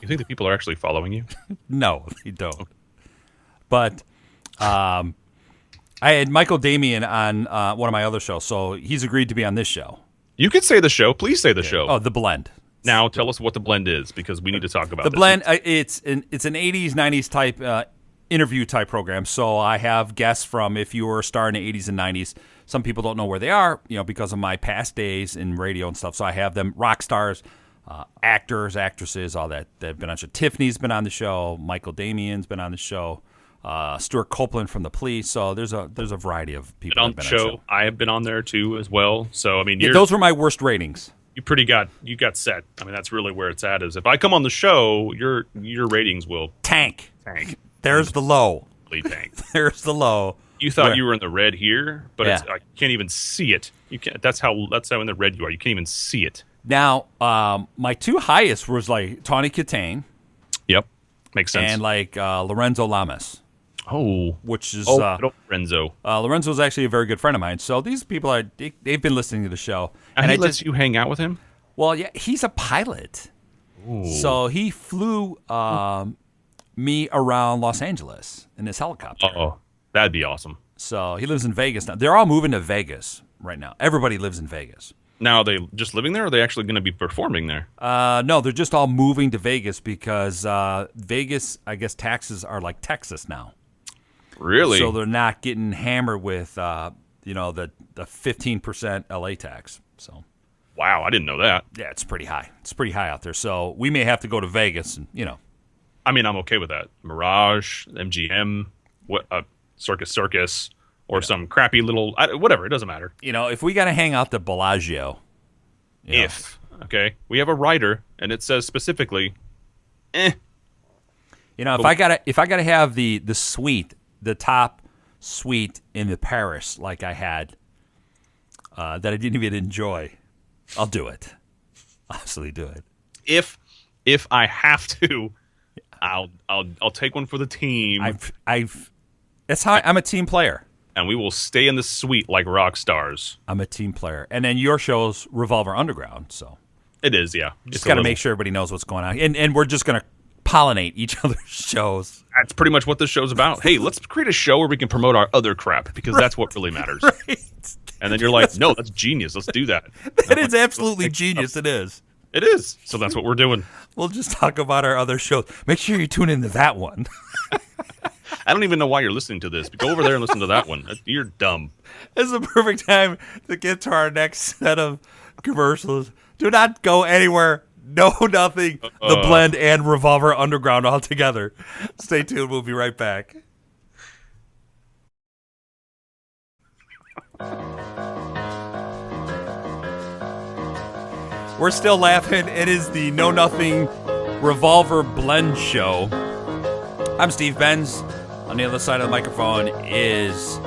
You think the people are actually following you? No, they don't. But I had Michael Damian on one of my other shows, so he's agreed to be on this show. You could say the show. Please say the show. Oh, The Blend. Now tell us what The Blend is, because we need to talk about The this. Blend. It's an 80s, 90s type interview type program. So I have guests from, if you were a star in the 80s and 90s, some people don't know where they are, because of my past days in radio and stuff. So I have them rock stars, actors, actresses, all that. They've been on the show. Tiffany's been on the show. Michael Damian's been on the show. Stuart Copeland from The Police. So there's a variety of people on the show. I have been on there too as well. So I mean, those were my worst ratings. You got set. I mean, that's really where it's at. Is if I come on the show, your ratings will tank. There's the low. Tank. There's the low. You thought you were in the red here, but I can't even see it. You can't. That's how in the red you are. You can't even see it. Now, my two highest was like Tawny Katane. Yep, makes sense. And like Lorenzo Lamas. Oh, which is Lorenzo. Lorenzo is actually a very good friend of mine. So these people they've been listening to the show, and he lets you hang out with him. Well, yeah, he's a pilot. Ooh. So he flew me around Los Angeles in his helicopter. That'd be awesome. So he lives in Vegas now. They're all moving to Vegas right now. Everybody lives in Vegas. Now, are they just living there, or are they actually going to be performing there? No, they're just all moving to Vegas because Vegas, I guess, taxes are like Texas now. Really? So they're not getting hammered with, the 15% LA tax. So. Wow, I didn't know that. Yeah, it's pretty high. It's pretty high out there. So we may have to go to Vegas and, I mean, I'm okay with that. Mirage, MGM, Circus, or some crappy little whatever. It doesn't matter. If we got to hang out the Bellagio. Okay, we have a rider, and it says specifically, if I gotta have the suite, the top suite in the Paris, like I had, that I didn't even enjoy, I'll do it. I'll absolutely do it. If I have to, I'll take one for the team. That's how I'm a team player. And we will stay in the suite like rock stars. I'm a team player. And then your show's Revolver Underground, so. It is, yeah. Just got to make sure everybody knows what's going on. And we're just going to pollinate each other's shows. That's pretty much what this show's about. Hey, let's create a show where we can promote our other crap, because that's what really matters. Right. And then you're like, no, that's genius. Let's do that. That is absolutely genius. It is. It is. So that's what we're doing. We'll just talk about our other shows. Make sure you tune into that one. I don't even know why you're listening to this, but go over there and listen to that one. You're dumb. This is a perfect time to get to our next set of commercials. Do not go anywhere. No, nothing. The Blend and Revolver Underground all together. Stay tuned. We'll be right back. We're still laughing. It is the Know Nothing Revolver Blend Show. I'm Steve Benz. On the other side of the microphone is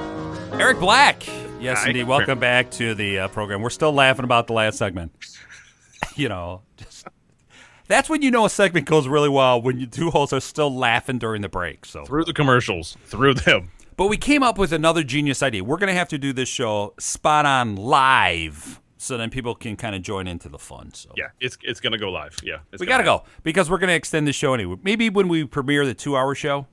Eric Black. Yes, Hi. indeed. Welcome back to the program. We're still laughing about the last segment. That's when you know a segment goes really well, when you two hosts are still laughing during the break. So through the commercials, through them. But we came up with another genius idea. We're going to have to do this show spot on live, so then people can kind of join into the fun. So yeah, it's going to go live. Yeah, we got to go because we're going to extend the show anyway. Maybe when we premiere the 2-hour show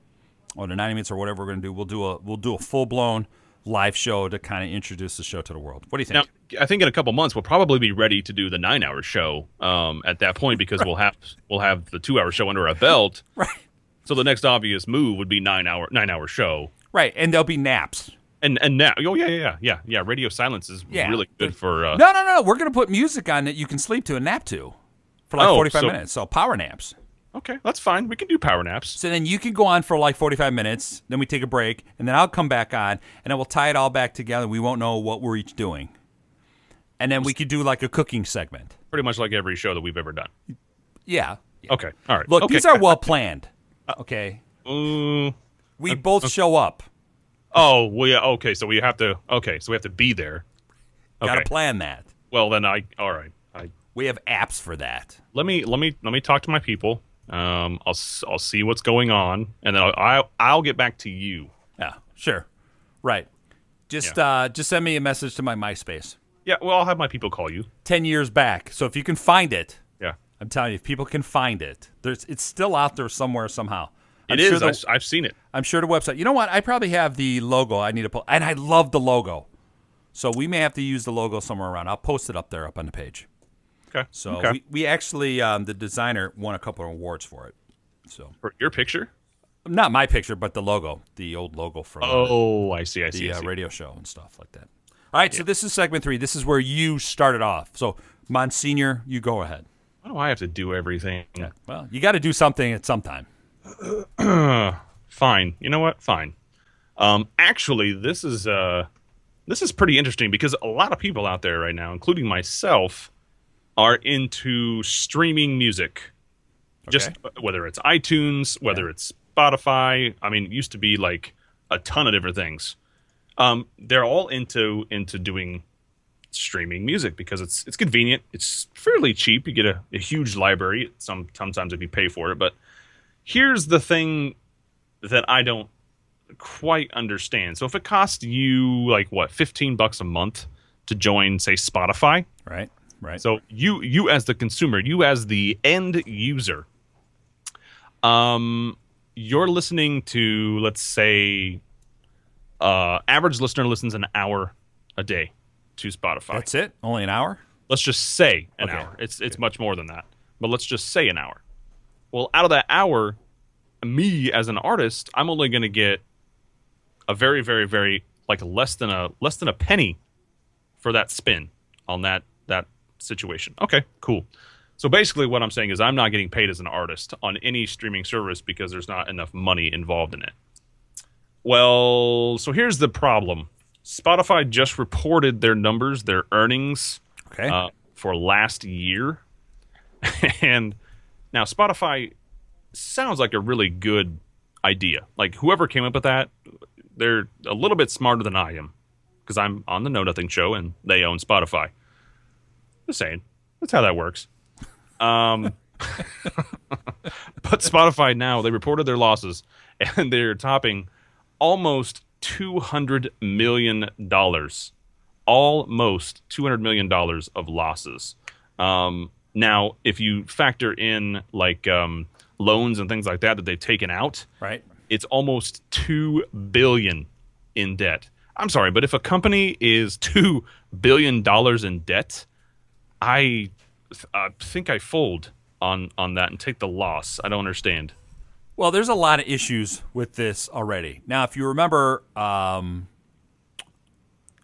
or the 90 minutes or whatever we're going to do, we'll do a full blown live show to kind of introduce the show to the world. What do you think? Now, I think in a couple months we'll probably be ready to do the 9-hour show at that point, because we'll have the 2-hour show under our belt. Right. So the next obvious move would be 9-hour show. Right, and there'll be naps. And now, yeah. Radio silence is really good for. No. We're gonna put music on that you can sleep to and nap to for like 45 minutes. So power naps. Okay, that's fine. We can do power naps. So then you can go on for like 45 minutes. Then we take a break, and then I'll come back on, and then we'll tie it all back together. We won't know what we're each doing, and then we could do like a cooking segment. Pretty much like every show that we've ever done. Yeah. Okay. All right. Look, okay. these are well planned. Okay. We both show up. Oh, well, yeah. Okay, so we have to. Okay, so we have to be there. Okay. Got to plan that. Well, then all right. We have apps for that. Let me talk to my people. I'll see what's going on, and then I'll get back to you. Yeah, sure. Right. Just send me a message to my MySpace. Yeah. Well, I'll have my people call you. 10 years back. So if you can find it. Yeah. I'm telling you, if people can find it, it's still out there somewhere somehow. I've seen it. I'm sure the website. You know what? I probably have the logo. I need to pull, and I love the logo. So we may have to use the logo somewhere around. I'll post it up there, up on the page. Okay. So we actually, the designer won a couple of awards for it. So for your picture? Not my picture, but the logo, the old logo from. I see. The radio show and stuff like that. All right. Yeah. So this is segment 3. This is where you started off. So Monsignor, you go ahead. Why do I have to do everything? Yeah. Well, you got to do something at some time. Fine. You know what? Fine. Actually, this is pretty interesting, because a lot of people out there right now, including myself, are into streaming music. Okay. Just whether it's iTunes, whether it's Spotify. I mean, it used to be like a ton of different things. They're all into doing streaming music because it's convenient. It's fairly cheap. You get a huge library sometimes if you pay for it. But here's the thing that I don't quite understand. So if it costs you like what, $15 a month to join, say, Spotify, right? So you as the consumer, you as the end user, you're listening to, let's say, Average listener listens an hour a day to Spotify. That's it? Only an hour? Let's just say an Okay. hour. It's much more than that. But let's just say an hour. Well, out of that hour, me as an artist, I'm only going to get a very, very, very less than a penny for that spin on that situation. Okay, cool. So basically what I'm saying is I'm not getting paid as an artist on any streaming service because there's not enough money involved in it. Well, so here's the problem. Spotify just reported their numbers, their earnings for last year. And now Spotify sounds like a really good idea. Like whoever came up with that, they're a little bit smarter than I am because I'm on the Know Nothing show and they own Spotify. Just saying. That's how that works. But Spotify now, they reported their losses and they're topping almost $200 million. Almost $200 million of losses. Now, if you factor in loans and things like that they've taken out, right, it's almost $2 billion in debt. I'm sorry, but if a company is $2 billion in debt, I think I fold on that and take the loss. I don't understand. Well, there's a lot of issues with this already. Now, if you remember,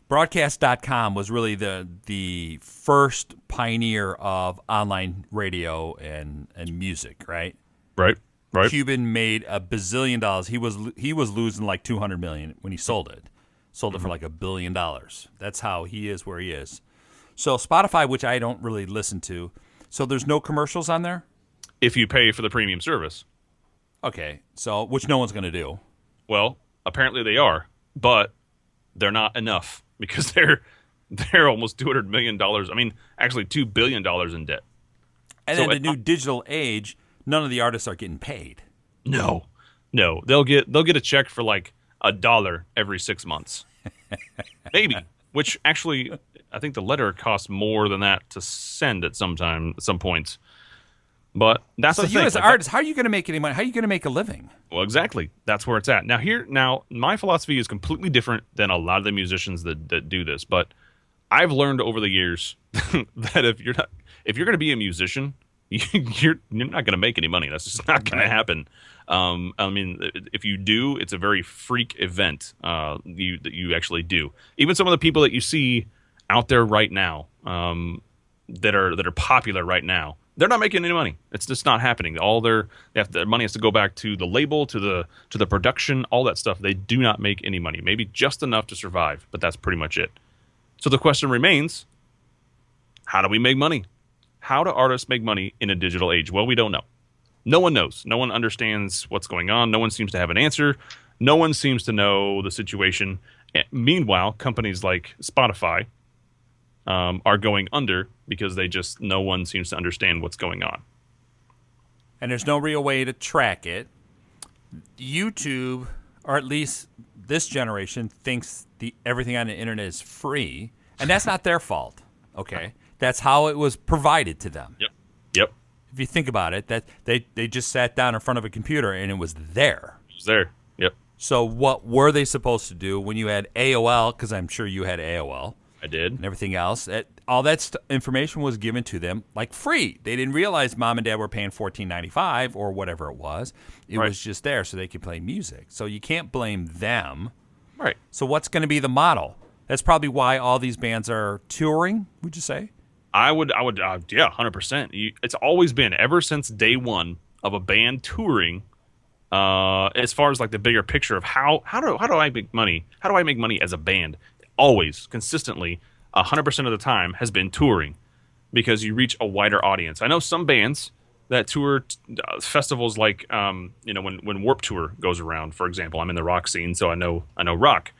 Broadcast.com was really the first pioneer of online radio and music, right? Right. Cuban made $1 billion. He was losing like $200 million when he sold it. Sold it for like $1 billion. That's how he is where he is. So Spotify, which I don't really listen to, so there's no commercials on there? If you pay for the premium service. Okay, so which no one's going to do. Well, apparently they are, but they're not enough because they're almost $200 million. I mean, actually $2 billion in debt. And so in the new digital age, none of the artists are getting paid. No. They'll get a check for like $1 every 6 months. Maybe. Which actually, I think the letter costs more than that to send at some points. But that's so the thing. So you as an artist, how are you going to make any money? How are you going to make a living? Well, exactly. That's where it's at. Now, my philosophy is completely different than a lot of the musicians that do this. But I've learned over the years that if you're going to be a musician, you're not going to make any money. That's just not going to happen. I mean, if you do, it's a very freak event that you actually do. Even some of the people that you see out there right now that are popular right now, they're not making any money. It's just not happening. Their money has to go back to the label, to the production, all that stuff. They do not make any money. Maybe just enough to survive, but that's pretty much it. So the question remains, how do we make money? How do artists make money in a digital age? Well, we don't know. No one knows. No one understands what's going on. No one seems to have an answer. No one seems to know the situation. Meanwhile, companies like Spotify are going under because no one seems to understand what's going on. And there's no real way to track it. YouTube, or at least this generation, thinks everything on the internet is free, and that's not their fault. Okay, that's how it was provided to them. Yep. If you think about it, that they just sat down in front of a computer and it was there. It was there. Yep. So what were they supposed to do when you had AOL? Because I'm sure you had AOL. I did. And everything else. All that information was given to them like free. They didn't realize mom and dad were paying $14.95 or whatever it was. It was just there so they could play music. So you can't blame them. Right. So what's going to be the model? That's probably why all these bands are touring, would you say? I would, yeah, 100%. It's always been, ever since day one of a band touring, as far as like the bigger picture of how do I make money? How do I make money as a band? Always, consistently, 100% of the time has been touring because you reach a wider audience. I know some bands that tour festivals like, when Warped Tour goes around, for example. I'm in the rock scene, so I know rock.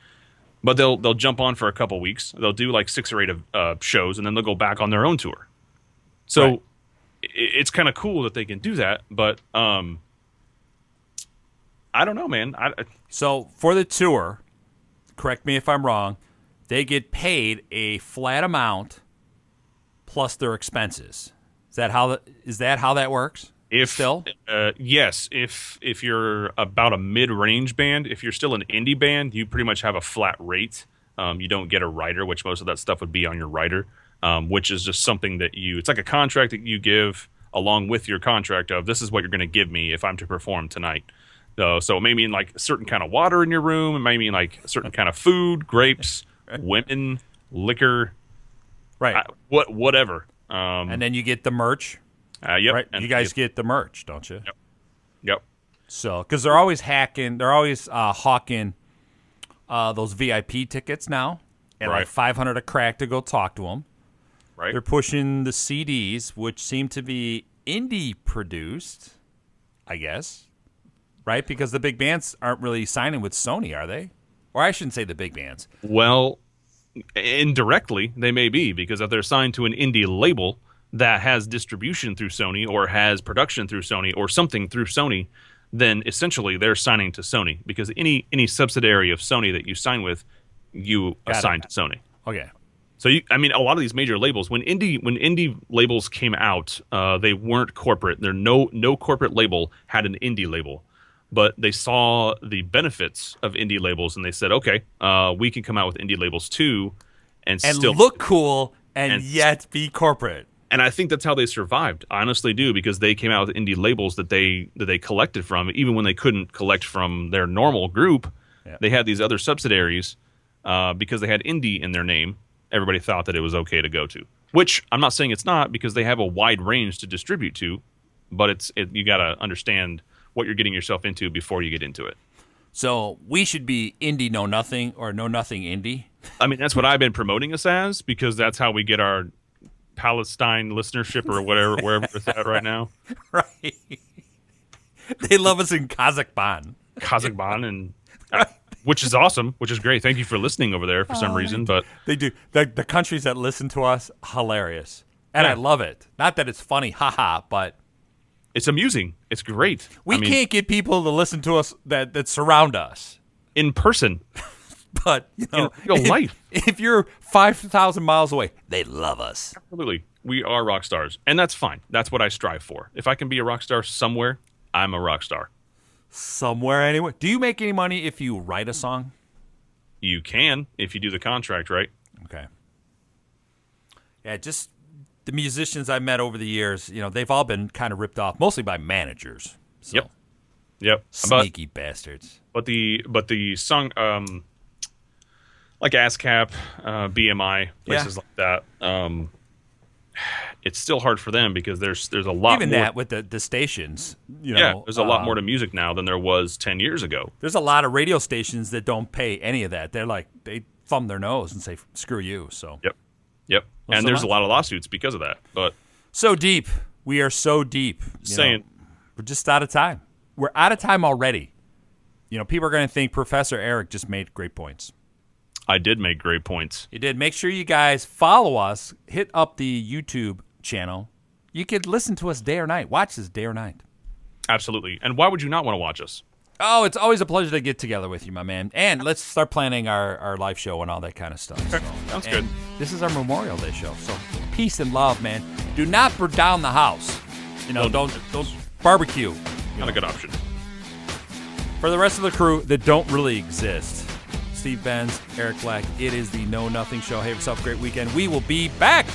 But they'll jump on for a couple weeks. They'll do like 6 or 8 shows, and then they'll go back on their own tour. So it's kind of cool that they can do that. But I don't know, man. So for the tour, correct me if I'm wrong, they get paid a flat amount plus their expenses. Is that how that works? Still? Yes, if you're about a mid-range band, if you're still an indie band, you pretty much have a flat rate. You don't get a rider, which most of that stuff would be on your rider, which is just something that it's like a contract that you give along with your contract of this is what you're going to give me if I'm to perform tonight. So it may mean like a certain kind of water in your room. It may mean like a certain kind of food, grapes, women, liquor, Right. whatever. And then you get the merch. Yep. Right? You guys get the merch, don't you? Yep. So, because they're always hawking those VIP tickets now, and like $500 a crack to go talk to them. Right. They're pushing the CDs, which seem to be indie produced, I guess. Right? Because the big bands aren't really signing with Sony, are they? Or I shouldn't say the big bands. Well, indirectly, they may be, because if they're signed to an indie label that has distribution through Sony or has production through Sony or something through Sony, then essentially they're signing to Sony, because any subsidiary of Sony that you sign with, you assign to Sony. Okay. So a lot of these major labels, when indie labels came out, they weren't corporate. No corporate label had an indie label, but they saw the benefits of indie labels and they said, okay, we can come out with indie labels too, and still look cool and yet be corporate. And I think that's how they survived. I honestly do, because they came out with indie labels that they collected from, even when they couldn't collect from their normal group. Yeah. They had these other subsidiaries because they had indie in their name. Everybody thought that it was okay to go to, which I'm not saying it's not, because they have a wide range to distribute to, but you got to understand what you're getting yourself into before you get into it. So we should be indie know nothing or know nothing indie. I mean, that's what I've been promoting us as, because that's how we get our Palestine listenership or wherever it's at right now. Right. They love us in Kazakhstan, and which is awesome, which is great. Thank you for listening over there for some reason, but they do. The countries that listen to us, hilarious, and I love it. Not that it's funny, haha, but it's amusing. It's great. We can't get people to listen to us that surround us in person. But, in real life. If you're 5,000 miles away, they love us. Absolutely. We are rock stars, and that's fine. That's what I strive for. If I can be a rock star somewhere, I'm a rock star. Somewhere, anyway. Do you make any money if you write a song? You can, if you do the contract right. Okay. Yeah, just the musicians I've met over the years, they've all been kind of ripped off, mostly by managers. So. Yep. Sneaky bastards. But the song, like ASCAP, BMI, places like that, it's still hard for them, because there's a lot even more. That with the stations, there's a lot more to music now than there was 10 years ago. There's a lot of radio stations that don't pay any of that. They're like, they thumb their nose and say, screw you. So Yep. And there's a lot of lawsuits because of that. But so deep. We are so deep. We're just out of time. We're out of time already. People are going to think Professor Eric just made great points. I did make great points. You did. Make sure you guys follow us. Hit up the YouTube channel. You could listen to us day or night. Watch us day or night. Absolutely. And why would you not want to watch us? Oh, it's always a pleasure to get together with you, my man. And let's start planning our live show and all that kind of stuff. So. Sounds good. This is our Memorial Day show. So peace and love, man. Do not burn down the house. Don't barbecue. Not a good option. For the rest of the crew that don't really exist, Steve Benz, Eric Black, it is the Know Nothing Show. Have yourself a great weekend. We will be back.